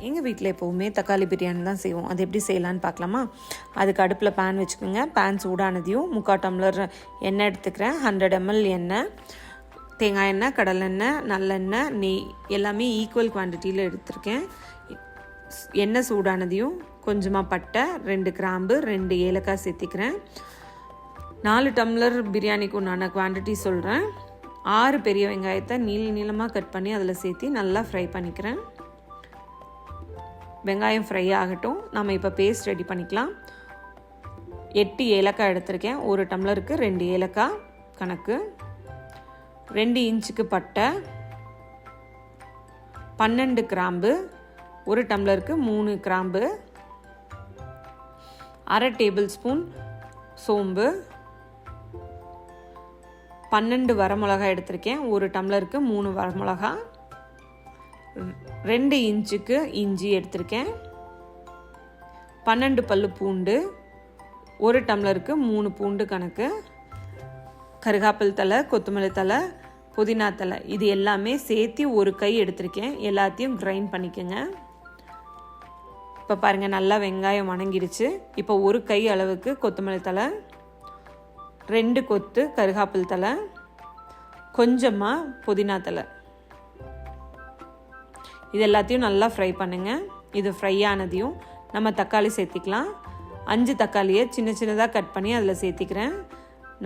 எங்கள் வீட்டில் எப்போவுமே தக்காளி பிரியாணி தான் செய்வோம். அது எப்படி செய்யலான்னு பார்க்கலாமா? அதுக்கு அடுப்பில் பேன் வச்சுக்கோங்க. பேன் சூடானதையும் 3/4 டம்ளர் எண்ணெய் எடுத்துக்கிறேன். 100 ml எண்ணெய், தேங்காய் எண்ணெய், கடலெண்ணெய், நல்லெண்ணெய், நெய் எல்லாமே ஈக்குவல் குவான்டிட்டியில் எடுத்திருக்கேன். எண்ணெய் சூடானதையும் கொஞ்சமாக பட்டை, 2 கிராம்பு, 2 ஏலக்காய் சேர்த்திக்கிறேன். 4 டம்ளர் பிரியாணிக்கு உண்டான குவான்டிட்டி சொல்கிறேன். 6 பெரிய வெங்காயத்தை நீளமாக கட் பண்ணி அதில் சேர்த்து நல்லா ஃப்ரை பண்ணிக்கிறேன். வெங்காயம் ஃப்ரை ஆகட்டும். நம்ம இப்போ பேஸ்ட் ரெடி பண்ணிக்கலாம். 8 ஏலக்காய் எடுத்திருக்கேன். 1 டம்ளருக்கு 2 ஏலக்காய் கணக்கு. 2 இன்ச்சுக்கு பட்டை, 12 கிராம்பு, 1 டம்ளருக்கு 3 கிராம்பு, 1/2 டேபிள் ஸ்பூன் சோம்பு, 12 வரமிளகாய் எடுத்திருக்கேன். 1 டம்ளருக்கு 3 வரமிளகாய், 2 இன்ச்சுக்கு இஞ்சி எடுத்திருக்கேன். 12 பல்லு பூண்டு, 1 டம்ளருக்கு 3 பூண்டு கணக்கு. கருகாப்பில் தலை, கொத்தமல்லி தலை, புதினா தலை, இது எல்லாமே சேர்த்து 1 கை எடுத்திருக்கேன். எல்லாத்தையும் கிரைண்ட் பண்ணிக்கோங்க. இப்போ பாருங்கள், நல்லா வெங்காயம் வணங்கிடுச்சு. இப்போ 1 கை அளவுக்கு கொத்தமல்லி தலை, 2 கொத்து கருகாப்பில் தலை, கொஞ்சமாக புதினா தலை, இது எல்லாத்தையும் நல்லா ஃப்ரை பண்ணுங்கள். இது ஃப்ரை ஆனதையும் நம்ம தக்காளி சேர்த்திக்கலாம். 5 தக்காளியை சின்னதாக கட் பண்ணி அதில் சேர்த்திக்கிறேன்.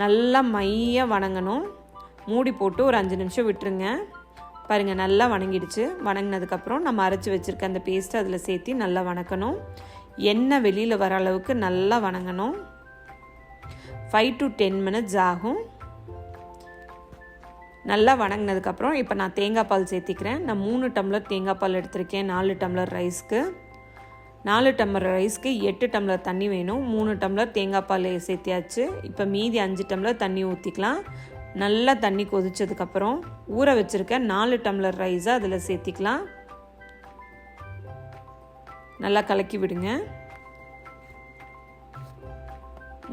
நல்லா மைய வணங்கணும். மூடி போட்டு ஒரு 5 நிமிஷம் விட்டுருங்க. பாருங்கள், நல்லா வணங்கிடுச்சு. வணங்கினதுக்கப்புறம் நம்ம அரைச்சி வச்சுருக்க அந்த பேஸ்ட்டை அதில் சேர்த்து நல்லா வணக்கணும். எண்ணெய் வெளியில் வர அளவுக்கு நல்லா வணங்கணும். 5 to 10 minutes ஆகும். நல்லா வணங்கினதுக்கப்புறம் இப்போ நான் தேங்காய் பால் சேர்த்திக்கிறேன். நான் 3 டம்ளர் தேங்காய் பால் எடுத்திருக்கேன். 4 டம்ளர் ரைஸ்க்கு. 4 டம்ளர் ரைஸ்க்கு 8 டம்ளர் தண்ணி வேணும். 3 டம்ளர் தேங்காய் பால் சேர்த்தியாச்சு. இப்போ மீதி 5 டம்ளர் தண்ணி ஊற்றிக்கலாம். நல்லா தண்ணி கொதிச்சதுக்கப்புறம் ஊற வச்சுருக்க 4 டம்ளர் ரைஸை அதில் சேர்த்திக்கலாம். நல்லா கலக்கி விடுங்க.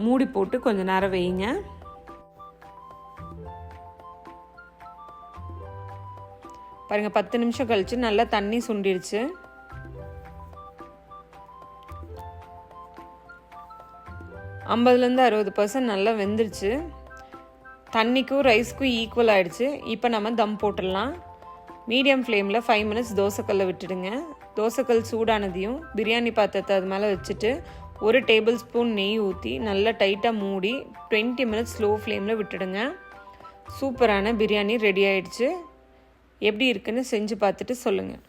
மூடி போட்டு கொஞ்சம் நேரம் வைங்க. பாருங்கள், 10 நிமிஷம் கழிச்சு நல்லா தண்ணி சுண்டிடுச்சு. ஐம்பதுலேருந்து 60% நல்லா வெந்துருச்சு. தண்ணிக்கும் ரைஸ்க்கும் ஈக்குவல் ஆகிடுச்சு. இப்போ நம்ம தம் போட்டுடலாம். மீடியம் ஃப்ளேமில் 5 minutes தோசைக்கல்லை விட்டுடுங்க. தோசைக்கல் சூடானதையும் பிரியாணி பாத்திரத்தை அது மேலே வச்சுட்டு 1 டேபிள் ஸ்பூன் நெய் ஊற்றி நல்லா டைட்டாக மூடி 20 minutes ஸ்லோ ஃப்ளேமில் விட்டுடுங்க. சூப்பரான பிரியாணி ரெடி ஆகிடுச்சு. எப்படி இருக்குன்னு செஞ்சு பார்த்துட்டு சொல்லுங்கள்.